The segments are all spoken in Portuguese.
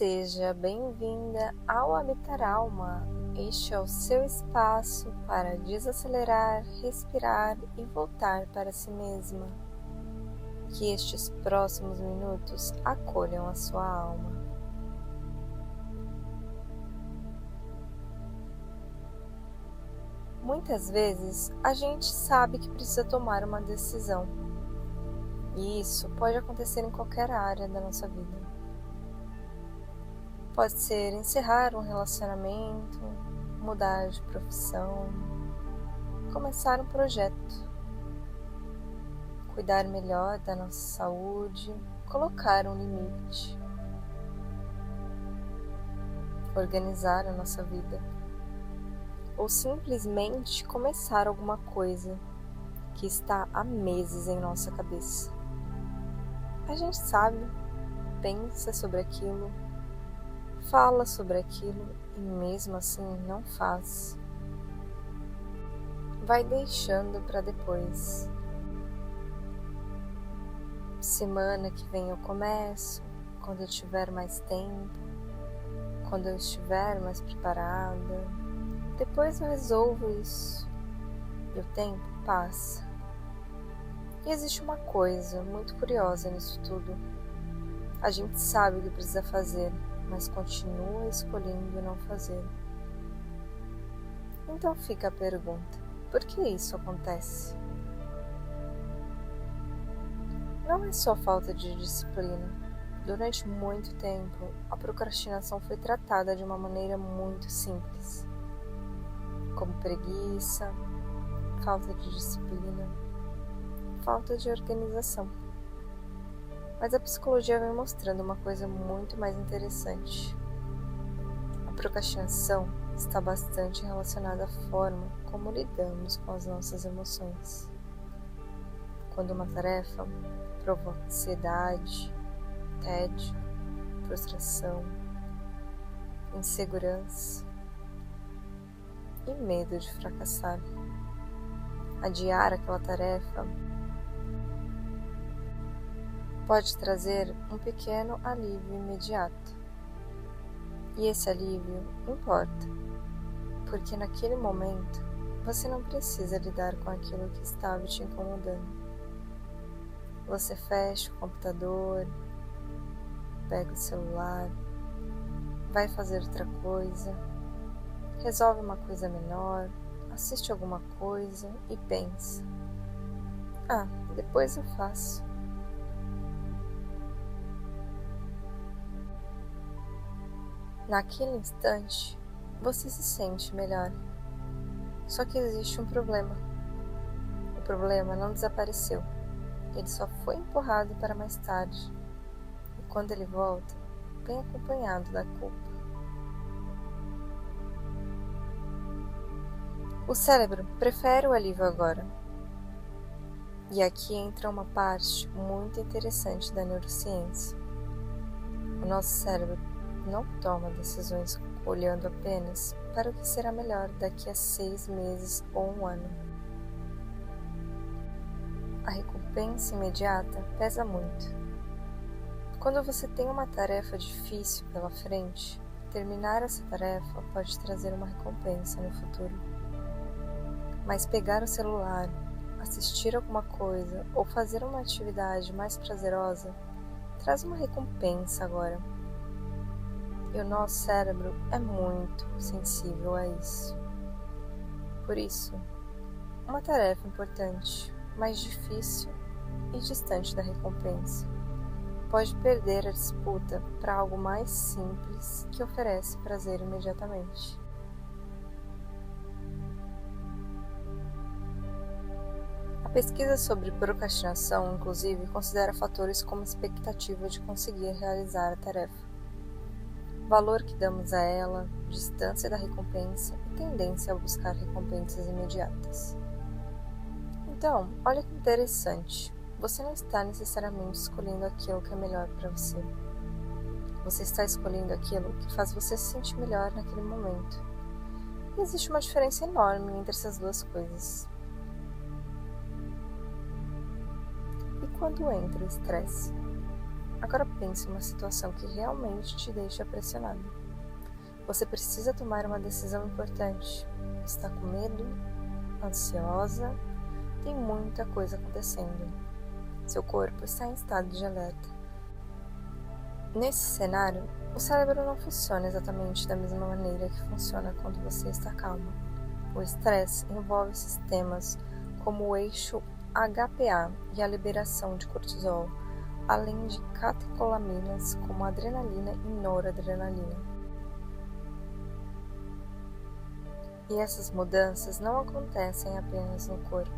Seja bem-vinda ao Habitar Alma. Este é o seu espaço para desacelerar, respirar e voltar para si mesma. Que estes próximos minutos acolham a sua alma. Muitas vezes a gente sabe que precisa tomar uma decisão, e isso pode acontecer em qualquer área da nossa vida. Pode ser encerrar um relacionamento, mudar de profissão, começar um projeto, cuidar melhor da nossa saúde, colocar um limite, organizar a nossa vida, ou simplesmente começar alguma coisa que está há meses em nossa cabeça. A gente sabe, pensa sobre aquilo, fala sobre aquilo e mesmo assim não faz. Vai deixando para depois. Semana que vem eu começo, quando eu tiver mais tempo, quando eu estiver mais preparada. Depois eu resolvo isso. E o tempo passa. E existe uma coisa muito curiosa nisso tudo. A gente sabe o que precisa fazer, mas continua escolhendo não fazer. Então fica a pergunta: por que isso acontece? Não é só falta de disciplina. Durante muito tempo, a procrastinação foi tratada de uma maneira muito simples, como preguiça, falta de disciplina, falta de organização. Mas a psicologia vem mostrando uma coisa muito mais interessante. A procrastinação está bastante relacionada à forma como lidamos com as nossas emoções. Quando uma tarefa provoca ansiedade, tédio, frustração, insegurança e medo de fracassar. Adiar aquela tarefa pode trazer um pequeno alívio imediato. E esse alívio importa, porque naquele momento você não precisa lidar com aquilo que estava te incomodando. Você fecha o computador, pega o celular, vai fazer outra coisa, resolve uma coisa menor, assiste alguma coisa e pensa: depois eu faço. Naquele instante, você se sente melhor. Só que existe um problema. O problema não desapareceu. Ele só foi empurrado para mais tarde. E quando ele volta, vem acompanhado da culpa. O cérebro prefere o alívio agora. E aqui entra uma parte muito interessante da neurociência. O nosso cérebro não toma decisões olhando apenas para o que será melhor daqui a 6 meses ou um ano. A recompensa imediata pesa muito. Quando você tem uma tarefa difícil pela frente, terminar essa tarefa pode trazer uma recompensa no futuro. Mas pegar o celular, assistir alguma coisa ou fazer uma atividade mais prazerosa traz uma recompensa agora. E o nosso cérebro é muito sensível a isso. Por isso, uma tarefa importante, mais difícil e distante da recompensa, pode perder a disputa para algo mais simples que oferece prazer imediatamente. A pesquisa sobre procrastinação, inclusive, considera fatores como expectativa de conseguir realizar a tarefa, valor que damos a ela, distância da recompensa e tendência a buscar recompensas imediatas. Então, olha que interessante, você não está necessariamente escolhendo aquilo que é melhor para você. Você está escolhendo aquilo que faz você se sentir melhor naquele momento. E existe uma diferença enorme entre essas duas coisas. E quando entra o estresse? Agora pense em uma situação que realmente te deixa pressionado. Você precisa tomar uma decisão importante. Está com medo? Ansiosa? Tem muita coisa acontecendo. Seu corpo está em estado de alerta. Nesse cenário, o cérebro não funciona exatamente da mesma maneira que funciona quando você está calma. O estresse envolve sistemas como o eixo HPA e a liberação de cortisol, além de catecolaminas como adrenalina e noradrenalina. E essas mudanças não acontecem apenas no corpo.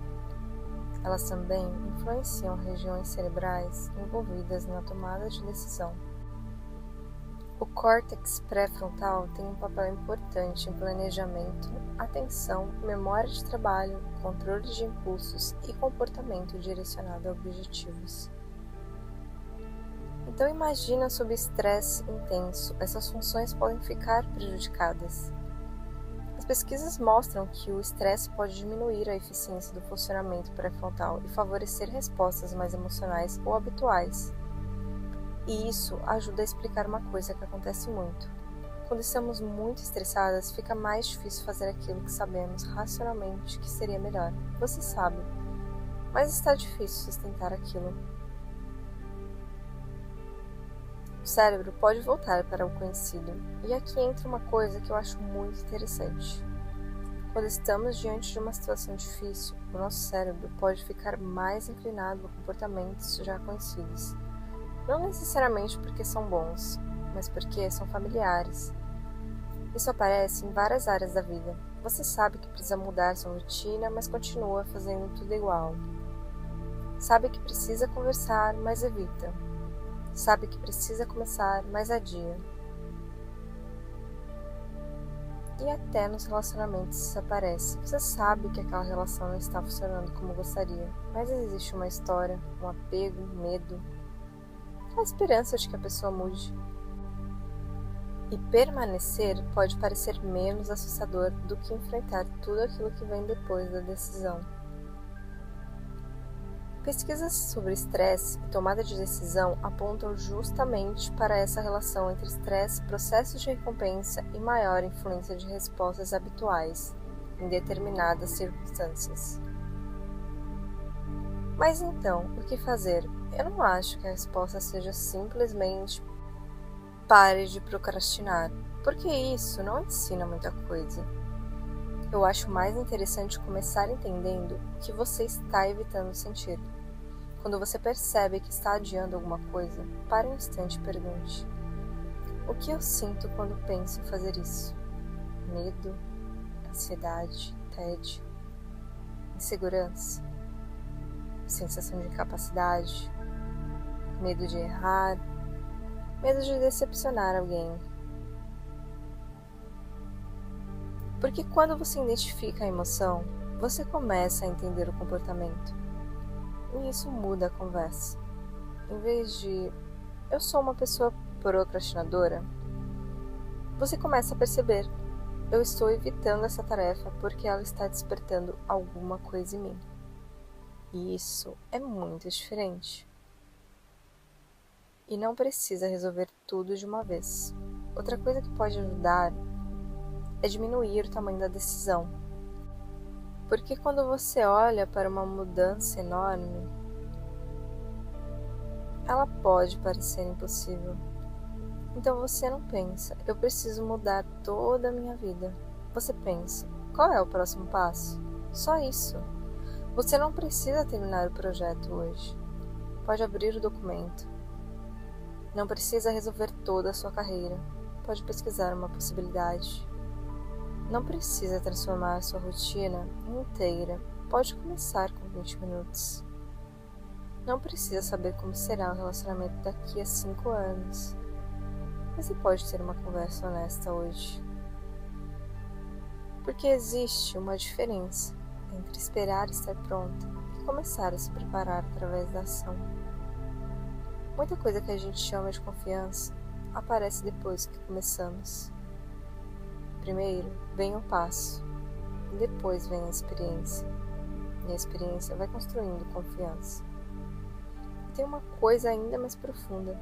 Elas também influenciam regiões cerebrais envolvidas na tomada de decisão. O córtex pré-frontal tem um papel importante em planejamento, atenção, memória de trabalho, controle de impulsos e comportamento direcionado a objetivos. Então imagina sob estresse intenso, essas funções podem ficar prejudicadas. As pesquisas mostram que o estresse pode diminuir a eficiência do funcionamento pré-frontal e favorecer respostas mais emocionais ou habituais. E isso ajuda a explicar uma coisa que acontece muito. Quando estamos muito estressadas, fica mais difícil fazer aquilo que sabemos racionalmente que seria melhor. Você sabe, mas está difícil sustentar aquilo. O cérebro pode voltar para o conhecido. E aqui entra uma coisa que eu acho muito interessante. Quando estamos diante de uma situação difícil, o nosso cérebro pode ficar mais inclinado a comportamentos já conhecidos. Não necessariamente porque são bons, mas porque são familiares. Isso aparece em várias áreas da vida. Você sabe que precisa mudar sua rotina, mas continua fazendo tudo igual. Sabe que precisa conversar, mas evita. Sabe que precisa começar, mas adia. E até nos relacionamentos isso aparece. Você sabe que aquela relação não está funcionando como gostaria, mas existe uma história, um apego, um medo, a esperança de que a pessoa mude. E permanecer pode parecer menos assustador do que enfrentar tudo aquilo que vem depois da decisão. Pesquisas sobre estresse e tomada de decisão apontam justamente para essa relação entre estresse, processos de recompensa e maior influência de respostas habituais em determinadas circunstâncias. Mas então, o que fazer? Eu não acho que a resposta seja simplesmente pare de procrastinar, porque isso não ensina muita coisa. Eu acho mais interessante começar entendendo o que você está evitando sentir. Quando você percebe que está adiando alguma coisa, pare um instante e pergunte: o que eu sinto quando penso em fazer isso? Medo, ansiedade, tédio, insegurança, sensação de incapacidade, medo de errar, medo de decepcionar alguém. Porque quando você identifica a emoção, você começa a entender o comportamento. E isso muda a conversa. Em vez de eu sou uma pessoa procrastinadora, você começa a perceber: eu estou evitando essa tarefa porque ela está despertando alguma coisa em mim. E isso é muito diferente. E não precisa resolver tudo de uma vez. Outra coisa que pode ajudar é diminuir o tamanho da decisão. Porque quando você olha para uma mudança enorme, ela pode parecer impossível. Então você não pensa: eu preciso mudar toda a minha vida. Você pensa: qual é o próximo passo? Só isso. Você não precisa terminar o projeto hoje. Pode abrir o documento. Não precisa resolver toda a sua carreira. Pode pesquisar uma possibilidade. Não precisa transformar sua rotina inteira. Pode começar com 20 minutos. Não precisa saber como será o relacionamento daqui a 5 anos. Você pode ter uma conversa honesta hoje. Porque existe uma diferença entre esperar estar pronta e começar a se preparar através da ação. Muita coisa que a gente chama de confiança aparece depois que começamos. Primeiro vem o passo, e depois vem a experiência. E a experiência vai construindo confiança. E tem uma coisa ainda mais profunda.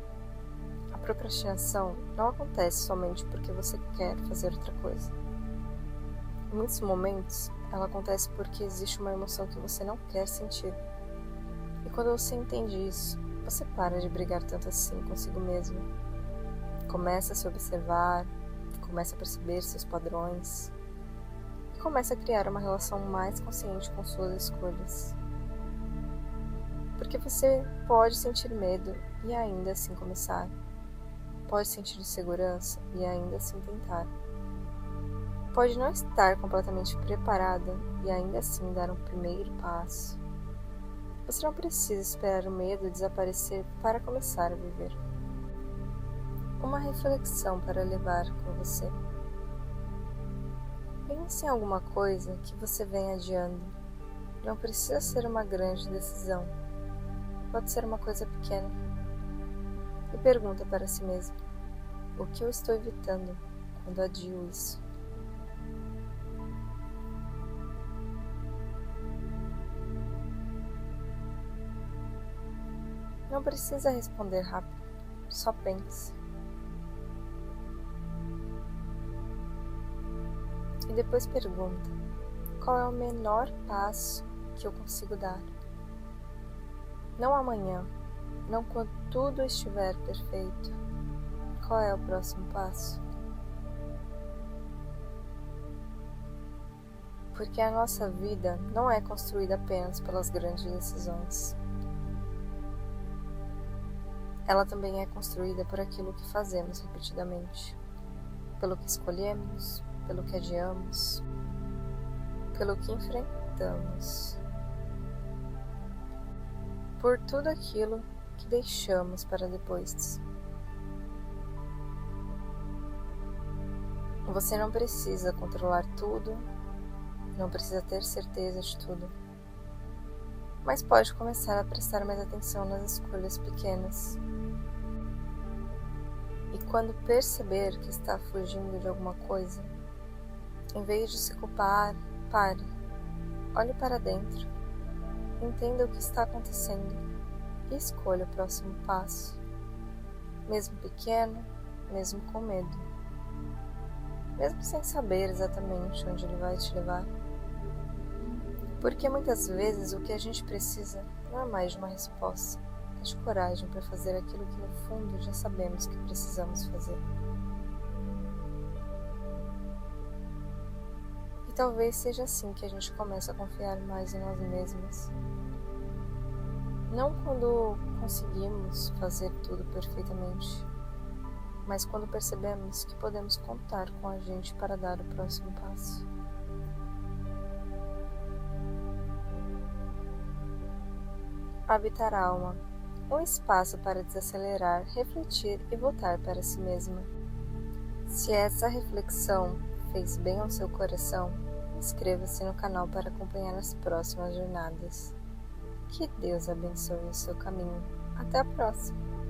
procrastinação não acontece somente porque você quer fazer outra coisa. Em muitos momentos, ela acontece porque existe uma emoção que você não quer sentir. E quando você entende isso, você para de brigar tanto assim consigo mesmo. Começa a se observar, começa a perceber seus padrões e começa a criar uma relação mais consciente com suas escolhas. Porque você pode sentir medo e ainda assim começar. Pode sentir insegurança e ainda assim tentar. Pode não estar completamente preparada e ainda assim dar um primeiro passo. Você não precisa esperar o medo desaparecer para começar a viver. Uma reflexão para levar com você. Pense em alguma coisa que você vem adiando. Não precisa ser uma grande decisão. Pode ser uma coisa pequena. E pergunta para si mesmo: o que eu estou evitando quando adio isso? Não precisa responder rápido, só pense. E depois pergunta: qual é o menor passo que eu consigo dar? Não amanhã, não quando tudo estiver perfeito. Qual é o próximo passo? Porque a nossa vida não é construída apenas pelas grandes decisões. Ela também é construída por aquilo que fazemos repetidamente, pelo que escolhemos, pelo que adiamos, pelo que enfrentamos, por tudo aquilo que deixamos para depois. Você não precisa controlar tudo, não precisa ter certeza de tudo, mas pode começar a prestar mais atenção nas escolhas pequenas. E quando perceber que está fugindo de alguma coisa, em vez de se culpar, pare, olhe para dentro, entenda o que está acontecendo e escolha o próximo passo, mesmo pequeno, mesmo com medo, mesmo sem saber exatamente onde ele vai te levar. Porque muitas vezes o que a gente precisa não é mais de uma resposta, é de coragem para fazer aquilo que no fundo já sabemos que precisamos fazer. E talvez seja assim que a gente começa a confiar mais em nós mesmos. Não quando conseguimos fazer tudo perfeitamente, mas quando percebemos que podemos contar com a gente para dar o próximo passo. Habitar a alma, um espaço para desacelerar, refletir e voltar para si mesma. Se essa reflexão fez bem ao seu coração, inscreva-se no canal para acompanhar as próximas jornadas. Que Deus abençoe o seu caminho. Até a próxima!